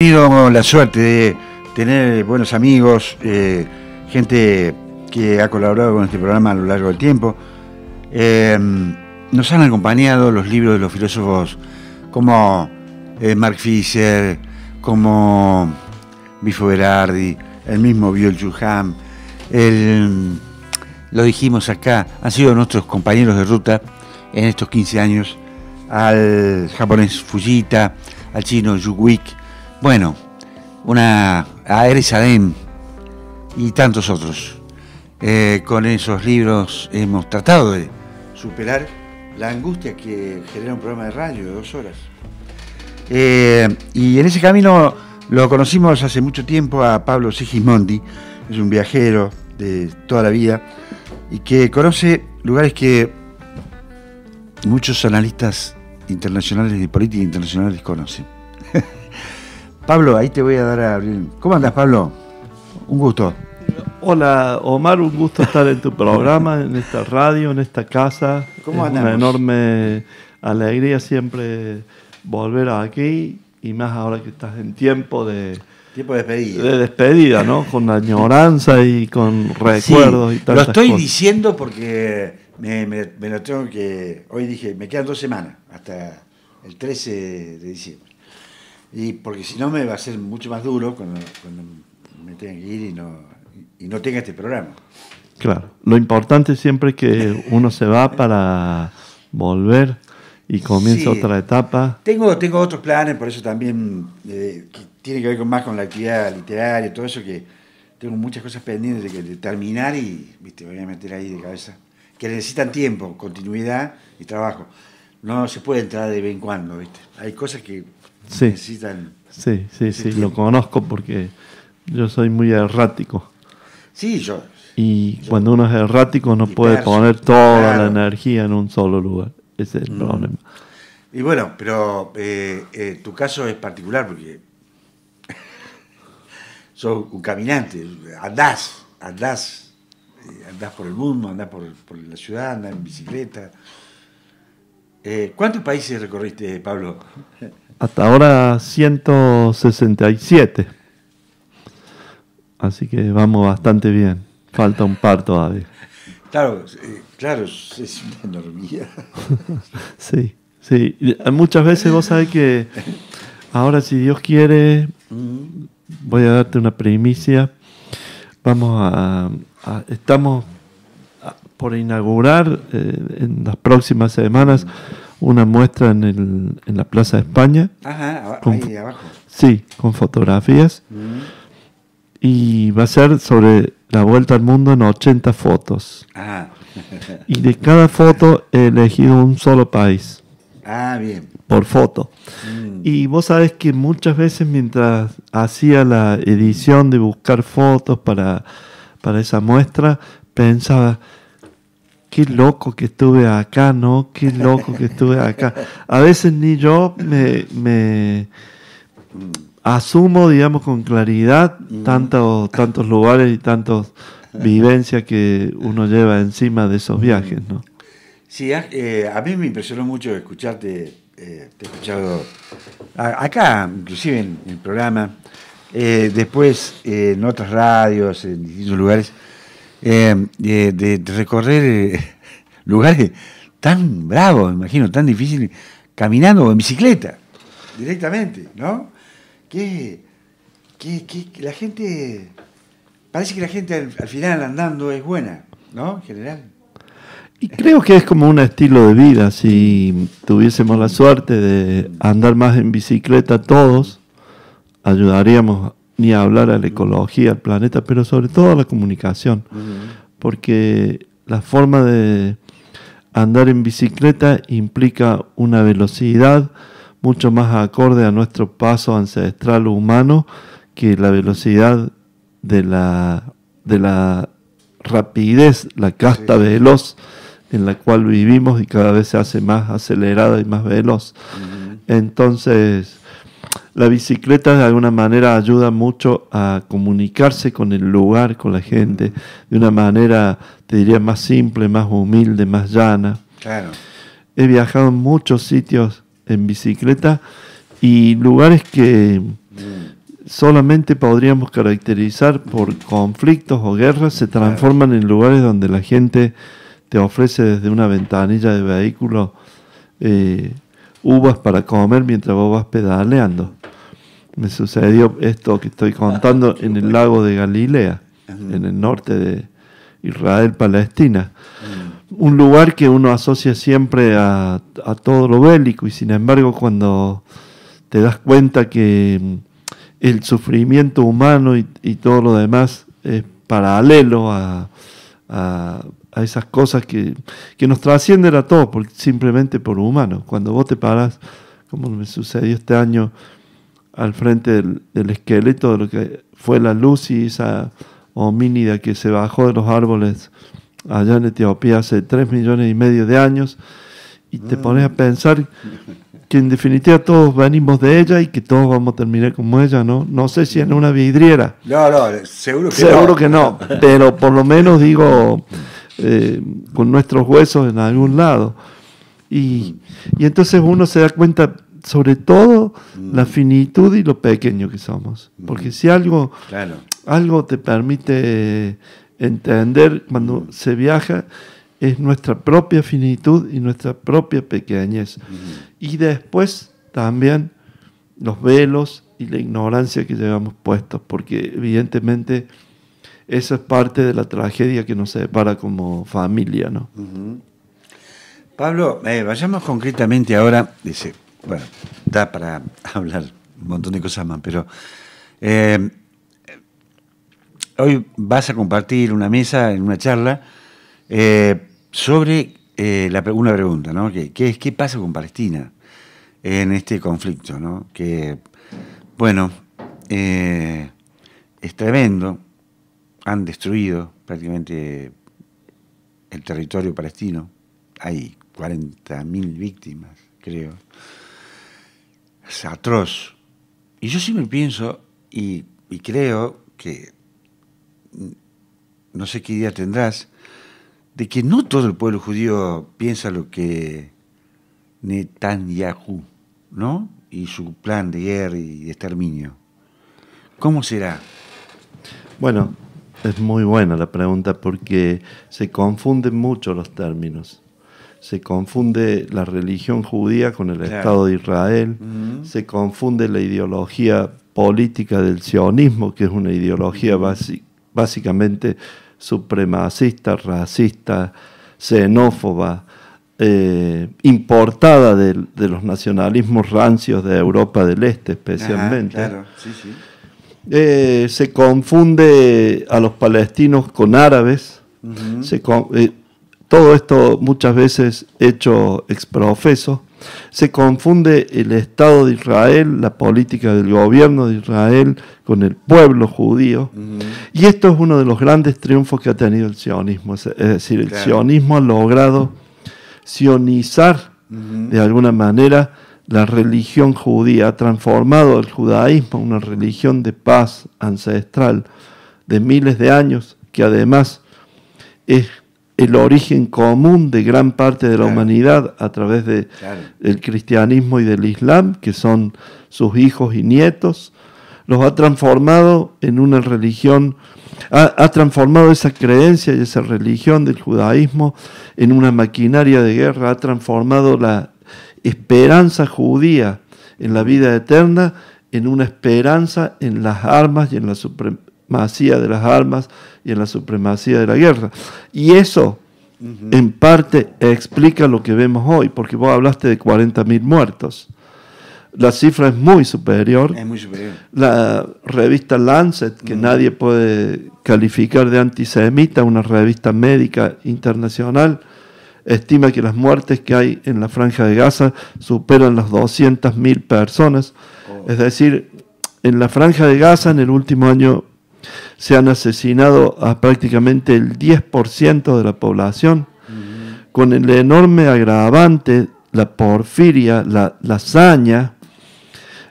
tenido la suerte de tener buenos amigos, gente que ha colaborado con este programa a lo largo del tiempo. Nos han acompañado los libros de los filósofos como Mark Fisher, como Bifo Berardi, el mismo Byung-Chul Han. Lo dijimos acá, han sido nuestros compañeros de ruta en estos 15 años, al japonés Fujita, al chino Yu Wik, bueno, a Eres Adem y tantos otros. Con esos libros hemos tratado de superar la angustia que genera un programa de radio de 2 horas. Y en ese camino lo conocimos hace mucho tiempo a Pablo Sigismondi, es un viajero de toda la vida y que conoce lugares que muchos analistas internacionales de política internacional desconocen. Pablo, ahí te voy a dar a abrir. ¿Cómo andás, Pablo? Un gusto. Hola, Omar, un gusto estar en tu programa, en esta radio, en esta casa. ¿Cómo andamos? Una enorme alegría siempre volver aquí, y más ahora que estás en tiempo de despedida. De despedida, ¿no? Con añoranza y con recuerdos, sí, y tantas lo estoy cosas. Diciendo porque me lo tengo que... Hoy dije, me quedan 2 semanas, hasta el 13 de diciembre. Y porque si no me va a ser mucho más duro cuando me tenga que ir y no tenga este programa. Claro, lo importante siempre es que uno se va para volver y comienza otra etapa. Tengo otros planes, por eso también que tiene que ver más con la actividad literaria y todo eso, que tengo muchas cosas pendientes de terminar y me voy a meter ahí de cabeza, que necesitan tiempo, continuidad y trabajo. No se puede entrar de vez en cuando, ¿viste? Hay cosas que necesitan... Sí, lo conozco porque yo soy muy errático. Sí, Y cuando uno es errático no puede poner toda la energía en un solo lugar. Ese es el problema. Y bueno, pero tu caso es particular porque sos un caminante, andás por el mundo, andás por la ciudad, andás en bicicleta. ¿Cuántos países recorriste, Pablo? Hasta ahora 167. Así que vamos bastante bien. Falta un par todavía. Claro, es una enormidad. Sí. Muchas veces vos sabés que ahora, si Dios quiere, voy a darte una primicia. Estamos por inaugurar en las próximas semanas una muestra en la Plaza de España. Ajá, ahí abajo. Sí, con fotografías. Y va a ser sobre la vuelta al mundo en 80 fotos. Ah. Y de cada foto he elegido un solo país. Ah, bien. Por foto. Y vos sabés que muchas veces mientras hacía la edición de buscar fotos para esa muestra, pensaba, qué loco que estuve acá, ¿no? Qué loco que estuve acá. A veces ni yo me asumo, digamos, con claridad tantos lugares y tantas vivencias que uno lleva encima de esos viajes, ¿no? Sí, a mí me impresionó mucho escucharte, te he escuchado acá, inclusive en el programa, después en otras radios, en distintos lugares, de recorrer lugares tan bravos, me imagino, tan difíciles, caminando o en bicicleta, directamente, ¿no? Que la gente, parece que la gente al final andando es buena, ¿no? En general. Y creo que es como un estilo de vida. Si tuviésemos la suerte de andar más en bicicleta todos, ayudaríamos ni a hablar a la ecología, al planeta, pero sobre todo a la comunicación. Porque la forma de andar en bicicleta implica una velocidad mucho más acorde a nuestro paso ancestral humano que la velocidad de la rapidez, la casta veloz en la cual vivimos, y cada vez se hace más acelerada y más veloz. Entonces, la bicicleta de alguna manera ayuda mucho a comunicarse con el lugar, con la gente, de una manera, te diría, más simple, más humilde, más llana. Claro. He viajado en muchos sitios en bicicleta y lugares que solamente podríamos caracterizar por conflictos o guerras, se transforman en lugares donde la gente te ofrece desde una ventanilla de vehículo uvas para comer mientras vos vas pedaleando. Me sucedió esto que estoy contando en el lago de Galilea, en el norte de Israel, Palestina. Un lugar que uno asocia siempre a todo lo bélico, y sin embargo cuando te das cuenta que el sufrimiento humano y todo lo demás es paralelo a esas cosas que nos trascienden a todos, simplemente por humanos. Cuando vos te paras, como me sucedió este año, al frente del esqueleto de lo que fue la Lucy, esa homínida que se bajó de los árboles allá en Etiopía hace 3,5 millones de años, y te pones a pensar que en definitiva todos venimos de ella y que todos vamos a terminar como ella, ¿no? No sé si en una vidriera. No, seguro que no. Seguro que no, pero por lo menos digo, con nuestros huesos en algún lado. Y entonces uno se da cuenta, sobre todo, la finitud y lo pequeño que somos. Porque si algo te permite entender cuando se viaja, es nuestra propia finitud y nuestra propia pequeñez. Y después también los velos y la ignorancia que llevamos puestos, porque evidentemente eso es parte de la tragedia que nos separa como familia, ¿no? Pablo, vayamos concretamente ahora. Dice, bueno, da para hablar un montón de cosas más, pero hoy vas a compartir una mesa en una charla sobre una pregunta, ¿no? ¿Qué pasa con Palestina en este conflicto, ¿no? Que, bueno, es tremendo. Han destruido prácticamente el territorio palestino. Hay 40.000 víctimas, creo. Es atroz. Y yo siempre pienso y creo que, no sé qué idea tendrás, de que no todo el pueblo judío piensa lo que Netanyahu, ¿no? Y su plan de guerra y de exterminio. ¿Cómo será? Bueno, es muy buena la pregunta porque se confunden mucho los términos. Se confunde la religión judía con el Estado de Israel, se confunde la ideología política del sionismo, que es una ideología básicamente supremacista, racista, xenófoba, importada de los nacionalismos rancios de Europa del Este especialmente. Claro, sí. Se confunde a los palestinos con árabes, todo esto muchas veces hecho exprofeso. Se confunde el Estado de Israel, la política del gobierno de Israel con el pueblo judío. Y esto es uno de los grandes triunfos que ha tenido el sionismo. Es decir, el sionismo ha logrado sionizar de alguna manera la religión judía, ha transformado el judaísmo en una religión de paz ancestral de miles de años, que además es el origen común de gran parte de la humanidad a través del cristianismo y del islam, que son sus hijos y nietos. Los ha transformado en una religión, ha transformado esa creencia y esa religión del judaísmo en una maquinaria de guerra, ha transformado la esperanza judía en la vida eterna en una esperanza en las armas y en la supremacía de las armas y en la supremacía de la guerra. Y eso, en parte, explica lo que vemos hoy, porque vos hablaste de 40.000 muertos. La cifra es muy superior. Es muy superior. La revista Lancet, que nadie puede calificar de antisemita, una revista médica internacional, estima que las muertes que hay en la Franja de Gaza superan las 200.000 personas. Es decir, en la Franja de Gaza en el último año se han asesinado a prácticamente el 10% de la población, con el enorme agravante, la porfiria, la hazaña,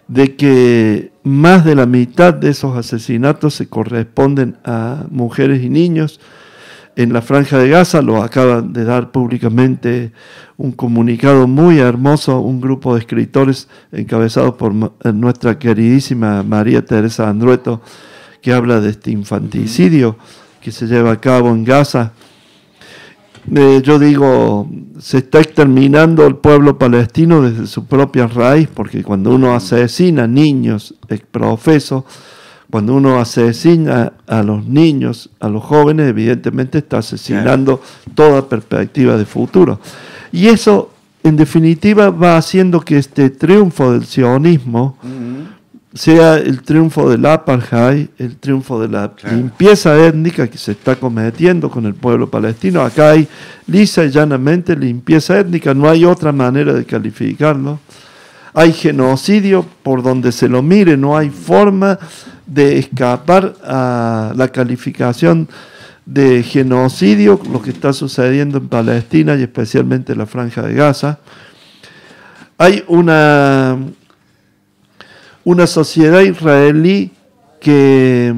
de que más de la mitad de esos asesinatos se corresponden a mujeres y niños. en la Franja de Gaza. Lo acaban de dar públicamente un comunicado muy hermoso, un grupo de escritores encabezados por nuestra queridísima María Teresa Andrueto, que habla de este infanticidio que se lleva a cabo en Gaza. Yo digo, se está exterminando el pueblo palestino desde su propia raíz, porque cuando uno asesina niños exprofesos, cuando uno asesina a los niños, a los jóvenes, evidentemente está asesinando toda perspectiva de futuro. Y eso, en definitiva, va haciendo que este triunfo del sionismo sea el triunfo del apartheid, el triunfo de la limpieza étnica que se está cometiendo con el pueblo palestino. Acá hay lisa y llanamente limpieza étnica, no hay otra manera de calificarlo. Hay genocidio por donde se lo mire, no hay forma de escapar a la calificación de genocidio, lo que está sucediendo en Palestina y especialmente en la Franja de Gaza. Hay una sociedad israelí que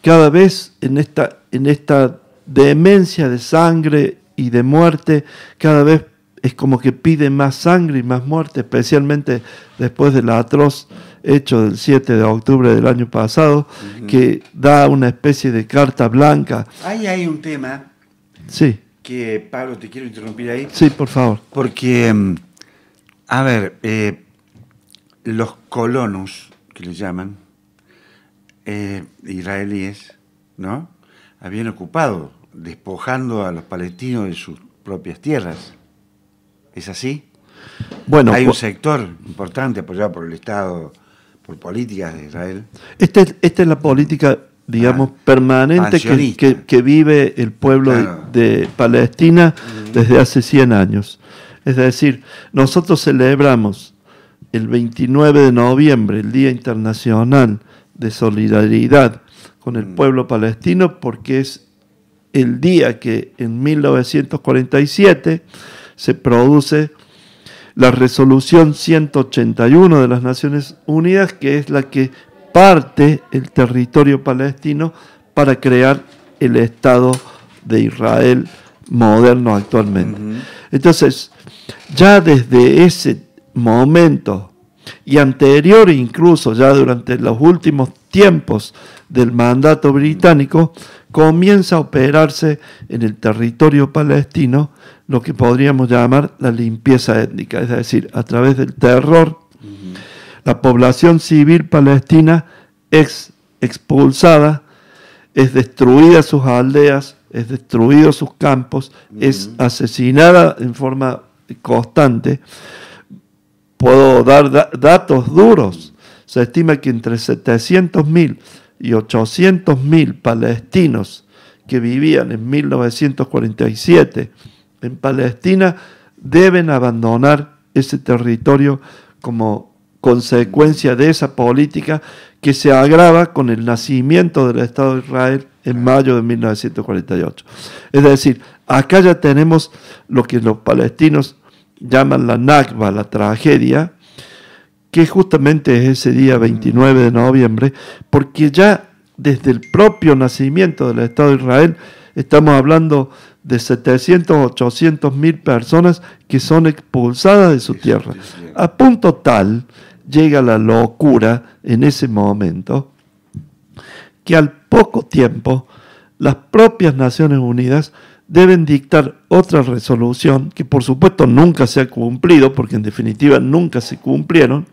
cada vez en esta demencia de sangre y de muerte, cada vez es como que pide más sangre y más muerte, especialmente después del atroz hecho del 7 de octubre del año pasado, que da una especie de carta blanca. Ahí hay un tema sí. que, Pablo, te quiero interrumpir ahí. Sí, por favor. Porque, a ver, los colonos, que les llaman, israelíes, ¿no? Habían ocupado, despojando a los palestinos de sus propias tierras. ¿Es así? Bueno, hay un sector importante apoyado por el Estado, por políticas de Israel. Esta es la política, digamos, permanente que vive el pueblo de Palestina desde hace 100 años. Es decir, nosotros celebramos el 29 de noviembre, el Día Internacional de Solidaridad con el pueblo palestino, porque es el día que en 1947 se produce la resolución 181 de las Naciones Unidas, que es la que parte el territorio palestino para crear el Estado de Israel moderno actualmente. Entonces, ya desde ese momento y anterior, incluso ya durante los últimos tiempos del mandato británico, comienza a operarse en el territorio palestino lo que podríamos llamar la limpieza étnica, es decir, a través del terror, la población civil palestina es expulsada, es destruida sus aldeas, es destruido sus campos, es asesinada en forma constante. Puedo dar datos duros. Se estima que entre 700.000 y 800.000 palestinos que vivían en 1947 en Palestina deben abandonar ese territorio como consecuencia de esa política que se agrava con el nacimiento del Estado de Israel en mayo de 1948. Es decir, acá ya tenemos lo que los palestinos llaman la Nakba, la tragedia, que justamente es ese día 29 de noviembre, porque ya desde el propio nacimiento del Estado de Israel estamos hablando de 700, 800 mil personas que son expulsadas de su tierra. A punto tal llega la locura en ese momento que al poco tiempo las propias Naciones Unidas deben dictar otra resolución que por supuesto nunca se ha cumplido, porque en definitiva nunca se cumplieron,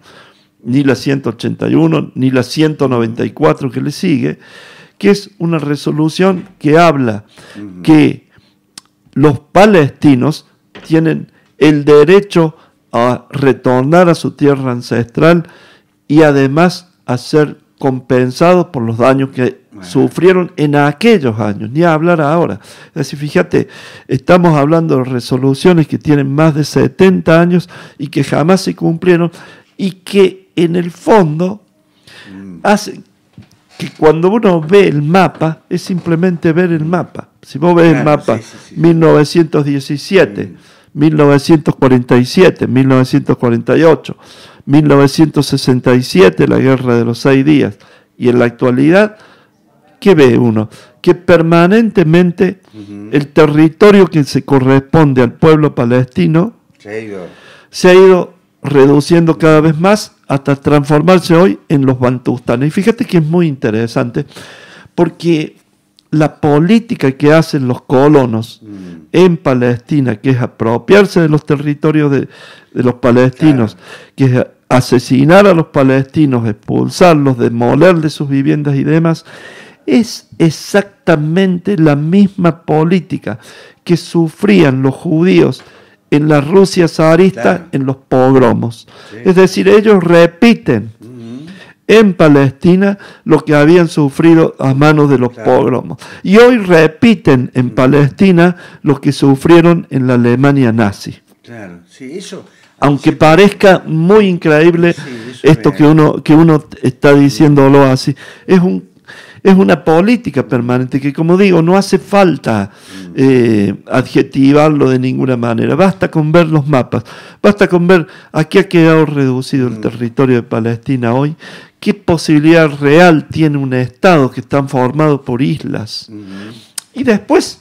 ni la 181 ni la 194 que le sigue, que es una resolución que habla que los palestinos tienen el derecho a retornar a su tierra ancestral y además a ser compensados por los daños que sufrieron en aquellos años, ni a hablar ahora. Es decir, fíjate, estamos hablando de resoluciones que tienen más de 70 años y que jamás se cumplieron y que en el fondo hacen que cuando uno ve el mapa, es simplemente ver el mapa. Si vos ves el mapa, 1917, 1947, 1948, 1967, la Guerra de los 6 días, y en la actualidad, ¿qué ve uno? Que permanentemente el territorio que se corresponde al pueblo palestino se ha ido reduciendo cada vez más hasta transformarse hoy en los bantustanes. Y fíjate que es muy interesante porque la política que hacen los colonos en Palestina, que es apropiarse de los territorios de los palestinos, que es asesinar a los palestinos, expulsarlos, demolerles sus viviendas y demás, es exactamente la misma política que sufrían los judíos en la Rusia zarista en los pogromos. Es decir, ellos repiten en Palestina lo que habían sufrido a manos de los pogromos. Y hoy repiten en Palestina lo que sufrieron en la Alemania nazi. Claro, sí, eso... Aunque parezca muy increíble esto que uno está diciéndolo así, es una política permanente que, como digo, no hace falta adjetivarlo de ninguna manera. Basta con ver los mapas, basta con ver a qué ha quedado reducido el territorio de Palestina hoy, qué posibilidad real tiene un Estado que está formado por islas. Y después,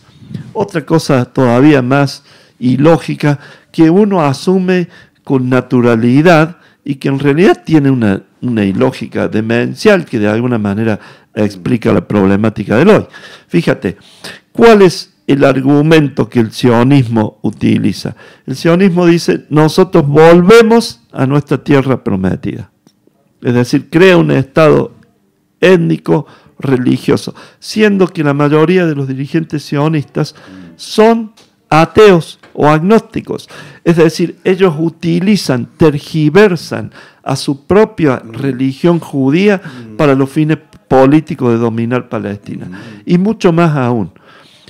otra cosa todavía más ilógica, que uno asume con naturalidad y que en realidad tiene una ilógica demencial que de alguna manera explica la problemática del hoy. Fíjate, ¿cuál es el argumento que el sionismo utiliza? El sionismo dice, nosotros volvemos a nuestra tierra prometida. Es decir, crea un Estado étnico religioso, siendo que la mayoría de los dirigentes sionistas son ateos o agnósticos. Es decir, ellos utilizan, tergiversan a su propia religión judía para los fines políticos de dominar Palestina. Y mucho más aún,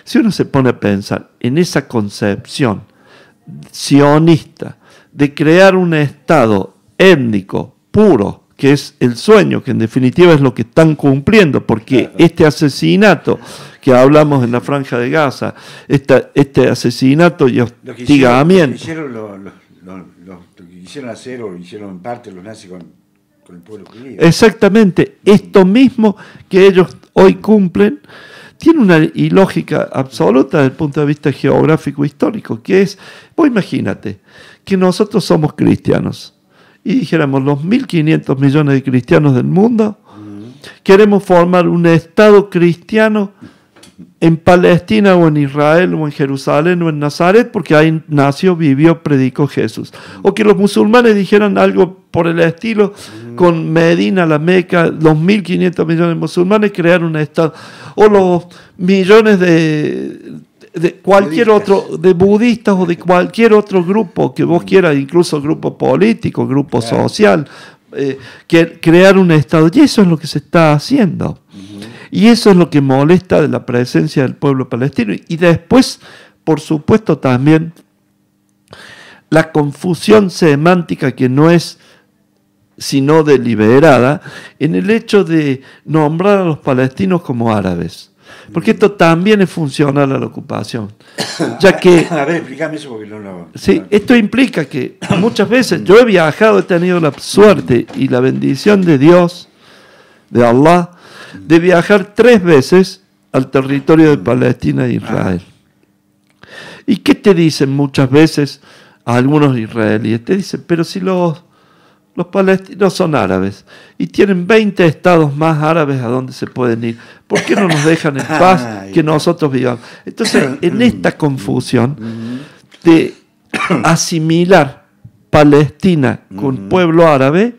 si uno se pone a pensar en esa concepción sionista de crear un Estado étnico puro, que es el sueño, que en definitiva es lo que están cumpliendo, porque este asesinato que hablamos en la Franja de Gaza, este asesinato y hostigamiento. Lo que quisieron hacer, o lo hicieron en parte los nazis con el pueblo judío. Exactamente, esto mismo que ellos hoy cumplen, tiene una ilógica absoluta desde el punto de vista geográfico histórico, que es, vos imagínate, que nosotros somos cristianos, y dijéramos, los 1.500 millones de cristianos del mundo, queremos formar un Estado cristiano en Palestina o en Israel o en Jerusalén o en Nazaret, porque ahí nació, vivió, predicó Jesús. O que los musulmanes dijeran algo por el estilo, con Medina, la Meca, los 1.500 millones de musulmanes crearon un Estado. O los millones de cualquier otro, de budistas o de cualquier otro grupo que vos quieras, incluso grupo político, grupo social, que crear un Estado. Y eso es lo que se está haciendo. Y eso es lo que molesta de la presencia del pueblo palestino. Y después, por supuesto, también la confusión semántica que no es sino deliberada en el hecho de nombrar a los palestinos como árabes. Porque esto también es funcional a la ocupación. Ya que, a ver, explícame eso porque no. Sí, esto implica que muchas veces yo he viajado, he tenido la suerte y la bendición de Dios, de Allah, de viajar 3 veces al territorio de Palestina e Israel. ¿Y qué te dicen muchas veces a algunos israelíes? Te dicen, pero si los palestinos son árabes y tienen 20 estados más árabes a donde se pueden ir, ¿por qué no nos dejan en paz que nosotros vivamos? Entonces, en esta confusión de asimilar Palestina con pueblo árabe,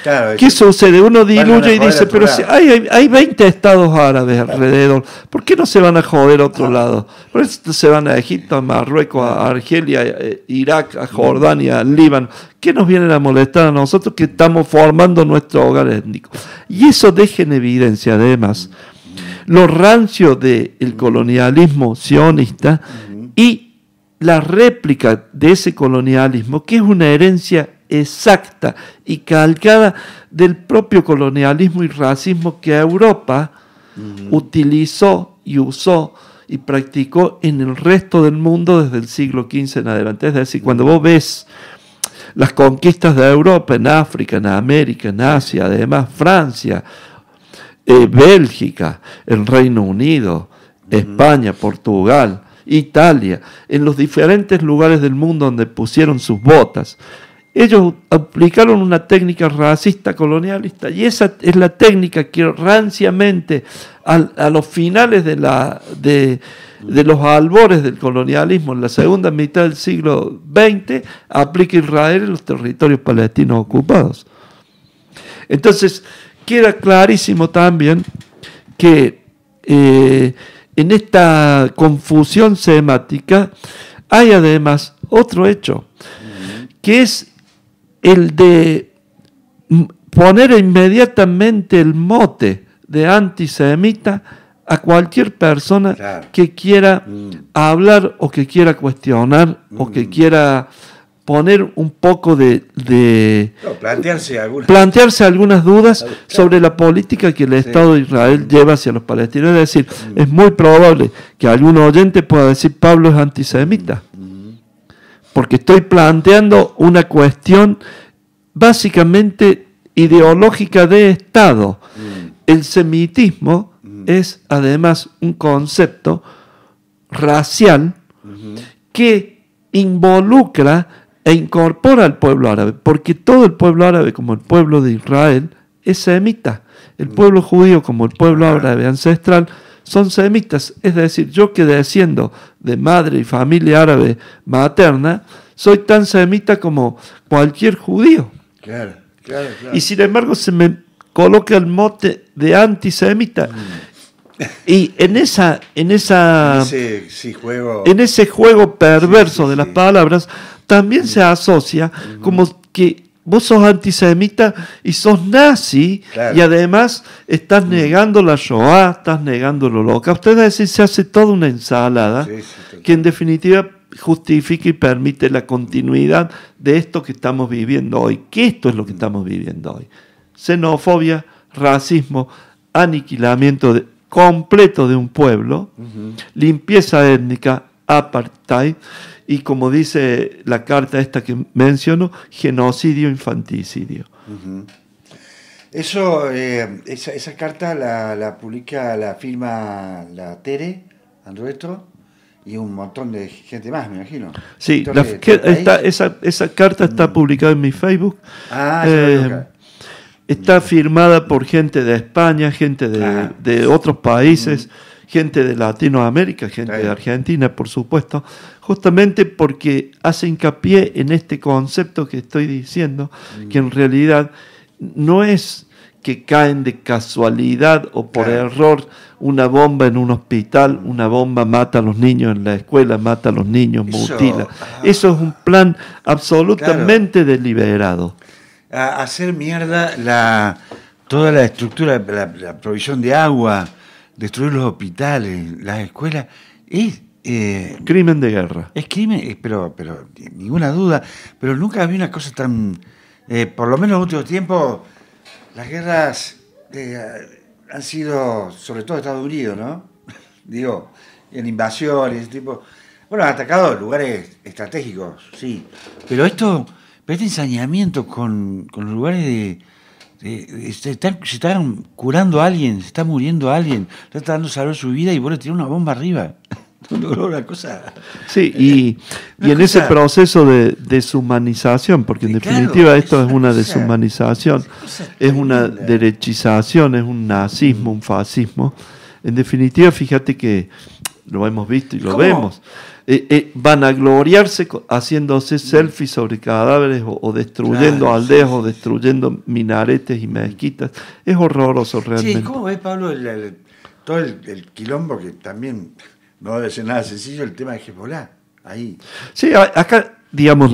claro, ¿qué sucede? Uno diluye y dice, pero si hay 20 estados árabes alrededor, ¿por qué no se van a joder a otro lado? Por eso se van a Egipto, a Marruecos, a Argelia, a Irak, a Jordania, al Líbano. ¿Qué nos vienen a molestar a nosotros que estamos formando nuestro hogar étnico? Y eso deja en evidencia, además, lo rancio del colonialismo sionista y la réplica de ese colonialismo, que es una herencia exacta y calcada del propio colonialismo y racismo que Europa utilizó y usó y practicó en el resto del mundo desde el siglo XV en adelante. Es decir, cuando vos ves las conquistas de Europa en África, en América, en Asia, además Francia, Bélgica, el Reino Unido, España, Portugal, Italia, en los diferentes lugares del mundo donde pusieron sus botas. Ellos aplicaron una técnica racista colonialista y esa es la técnica que ranciamente a los finales de los albores del colonialismo en la segunda mitad del siglo XX aplica Israel en los territorios palestinos ocupados. Entonces queda clarísimo también que en esta confusión semática hay además otro hecho, que es el de poner inmediatamente el mote de antisemita a cualquier persona que quiera hablar o que quiera cuestionar o que quiera poner un poco plantearse algunas dudas sobre la política que el Estado de Israel lleva hacia los palestinos. Es decir, es muy probable que algún oyente pueda decir Pablo es antisemita, porque estoy planteando una cuestión básicamente ideológica de Estado. El semitismo es además un concepto racial que involucra e incorpora al pueblo árabe, porque todo el pueblo árabe, como el pueblo de Israel, es semita. El pueblo judío, como el pueblo árabe ancestral, son semitas. Es decir, yo que desciendo de madre y familia árabe materna, soy tan semita como cualquier judío. Claro. Y sin embargo se me coloca el mote de antisemita. Y en ese juego perverso de las palabras, también se asocia como que vos sos antisemita y sos nazi, y además estás negando la Shoah, estás negando el Holocausto. Es decir, se hace toda una ensalada que en definitiva justifica y permite la continuidad de esto que estamos viviendo hoy. Que esto es lo que estamos viviendo hoy: xenofobia, racismo, aniquilamiento completo de un pueblo, limpieza étnica, apartheid, y como dice la carta esta que menciono, genocidio, infanticidio. Eso, esa carta la publica, la firma la Tere Andrueto y un montón de gente más, me imagino. Sí, esa carta está publicada en mi Facebook. Está firmada por gente de España, gente de otros países, gente de Latinoamérica, gente de Argentina, por supuesto, justamente porque hace hincapié en este concepto que estoy diciendo, que en realidad no es que caen de casualidad o por error una bomba en un hospital, una bomba mata a los niños en la escuela, mata a los niños, mutila. Eso es un plan absolutamente deliberado. Hacer mierda toda la estructura, la provisión de agua, destruir los hospitales, las escuelas, es crimen de guerra. Es crimen, pero ninguna duda. Pero nunca había una cosa tan, por lo menos en los últimos tiempos, las guerras han sido, sobre todo Estados Unidos, ¿no? Digo, en invasiones, ese tipo. Bueno, han atacado lugares estratégicos, sí. Pero este ensañamiento con los lugares se están curando a alguien, se está muriendo a alguien, le está dando salud a su vida y vos le tirás una bomba arriba. Una cosa. Sí, y en ese proceso de deshumanización, porque en definitiva esto es una deshumanización, es una derechización, es un nazismo, un fascismo. En definitiva, fíjate que lo hemos visto y lo vemos. Van a gloriarse haciéndose selfies sobre cadáveres o destruyendo aldeas o destruyendo minaretes y mezquitas. Es horroroso realmente. Sí, ¿cómo ves, Pablo, todo el quilombo que también no debe ser nada sencillo, el tema de Hezbollah? Ahí. Sí, acá, digamos,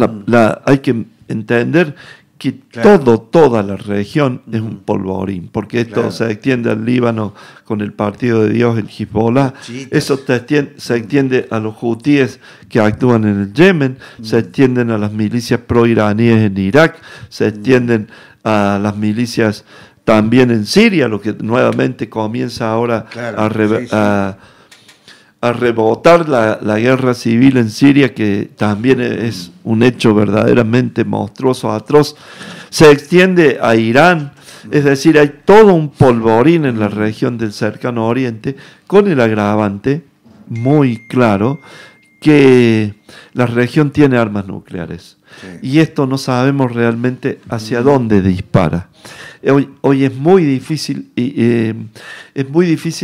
hay que entender que toda la región es un polvorín, porque esto se extiende al Líbano con el Partido de Dios, el Hezbollah, eso se extiende a los hutíes que actúan en el Yemen, se extienden a las milicias pro-iraníes en Irak, se extienden a las milicias también en Siria, lo que nuevamente comienza ahora a rebotar la guerra civil en Siria, que también es un hecho verdaderamente monstruoso, atroz. Se extiende a Irán, Es decir, hay todo un polvorín en la región del Cercano Oriente, con el agravante muy claro que la región tiene armas nucleares. Sí. Y esto no sabemos realmente hacia dónde dispara. Hoy es muy difícil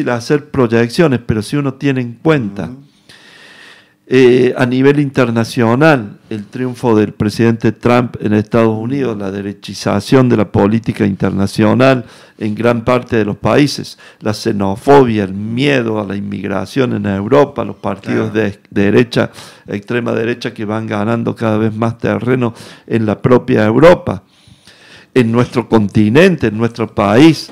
hacer proyecciones, pero si uno tiene en cuenta a nivel internacional el triunfo del presidente Trump en Estados Unidos, la derechización de la política internacional en gran parte de los países, la xenofobia, el miedo a la inmigración en Europa, los partidos de derecha, extrema derecha, que van ganando cada vez más terreno en la propia Europa, en nuestro continente, en nuestro país,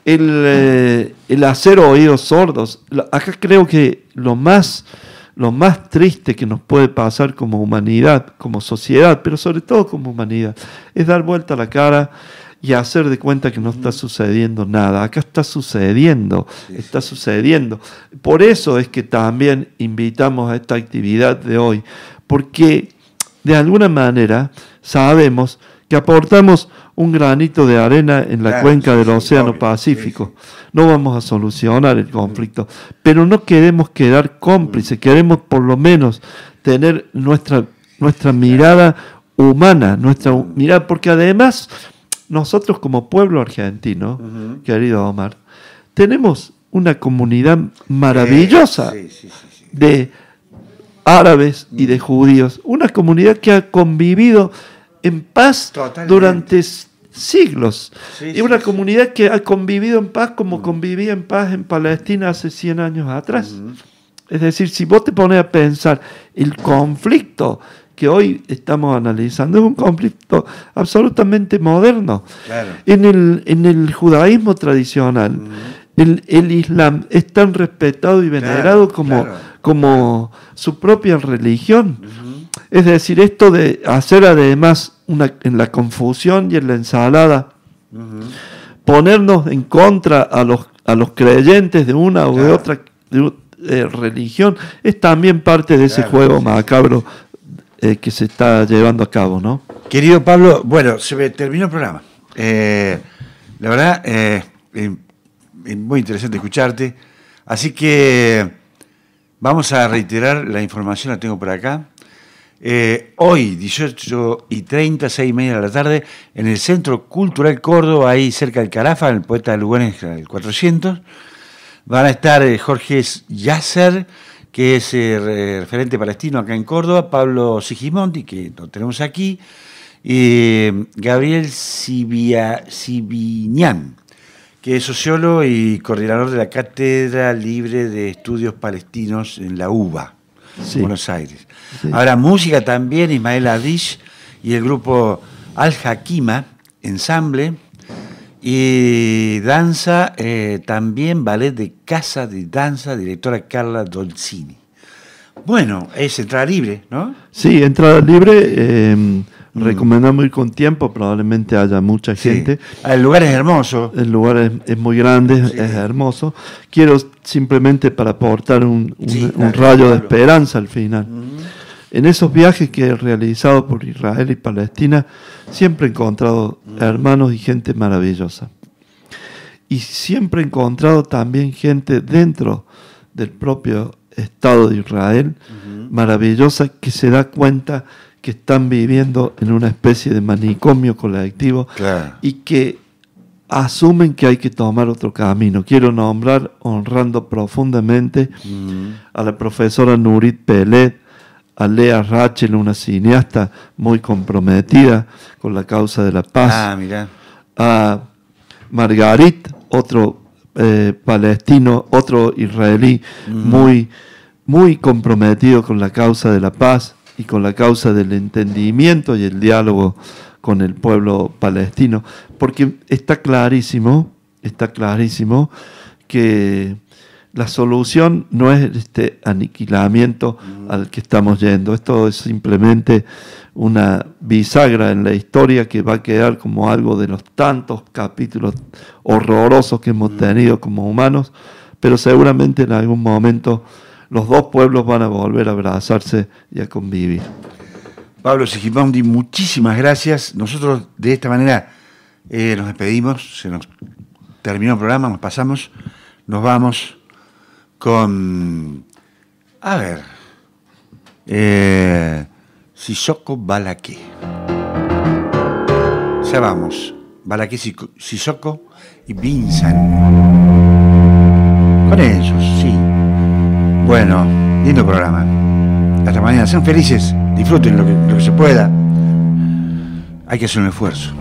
el hacer oídos sordos. Acá creo que lo más triste que nos puede pasar como humanidad, como sociedad, pero sobre todo como humanidad, es dar vuelta la cara y hacer de cuenta que no está sucediendo nada. Acá está sucediendo. Por eso es que también invitamos a esta actividad de hoy, porque de alguna manera sabemos que aportamos un granito de arena en la cuenca del Océano Pacífico. No vamos a solucionar el conflicto, pero no queremos quedar cómplices, queremos por lo menos tener nuestra mirada humana, mirada, porque además nosotros como pueblo argentino, querido Omar, tenemos una comunidad maravillosa de árabes y de judíos, una comunidad que ha convivido en paz durante siglos. Y una comunidad que ha convivido en paz como convivía en paz en Palestina hace 100 años atrás. Es decir, si vos te pones a pensar, el conflicto que hoy estamos analizando es un conflicto absolutamente moderno. Claro. En el judaísmo tradicional, el Islam es tan respetado y venerado como su propia religión. Es decir, esto de hacer además en la confusión y en la ensalada, ponernos en contra a los creyentes de una o de otra religión, es también parte de ese juego macabro que se está llevando a cabo, ¿no? Querido Pablo, bueno, se me terminó el programa. La verdad, es muy interesante escucharte. Así que vamos a reiterar la información, la tengo por acá. Hoy, 18:30, 6:30 de la tarde, en el Centro Cultural Córdoba, ahí cerca del Carafa, en el Poeta de Lugones, el 400, van a estar Jorge Yasser, que es referente palestino acá en Córdoba, Pablo Sigismondi, que lo tenemos aquí, y Gabriel Sibinian, que es sociólogo y coordinador de la Cátedra Libre de Estudios Palestinos en la UBA, Buenos Aires. Sí. Habrá música también, Ismael Adish y el grupo Al-Hakima, ensamble, y danza, también ballet de Casa de Danza, directora Carla Dolcini. Bueno, es entrada libre, ¿no? Sí, entrada libre. Recomendamos ir con tiempo, probablemente haya mucha gente. El lugar es hermoso. El lugar es muy grande, es hermoso. Quiero simplemente para aportar un rayo de esperanza al final. En esos viajes que he realizado por Israel y Palestina, siempre he encontrado hermanos y gente maravillosa. Y siempre he encontrado también gente dentro del propio Estado de Israel, maravillosa, que se da cuenta que están viviendo en una especie de manicomio colectivo y que asumen que hay que tomar otro camino. Quiero nombrar, honrando profundamente, a la profesora Nurit Pelet, a Lea Rachel, una cineasta muy comprometida con la causa de la paz, a Margarit, otro palestino, otro israelí muy comprometido con la causa de la paz y con la causa del entendimiento y el diálogo con el pueblo palestino, porque está clarísimo que la solución no es este aniquilamiento al que estamos yendo. Esto es simplemente una bisagra en la historia que va a quedar como algo de los tantos capítulos horrorosos que hemos tenido como humanos, pero seguramente en algún momento los dos pueblos van a volver a abrazarse y a convivir. Pablo Sigismondi, muchísimas gracias. Nosotros de esta manera Nos despedimos, se nos terminó el programa, nos vamos con, a ver, Sissoko Balaké. Ya vamos, Balaké, Sissoko y Vincent. Con ellos, sí. Bueno, lindo programa. Hasta mañana, sean felices, disfruten lo que se pueda. Hay que hacer un esfuerzo.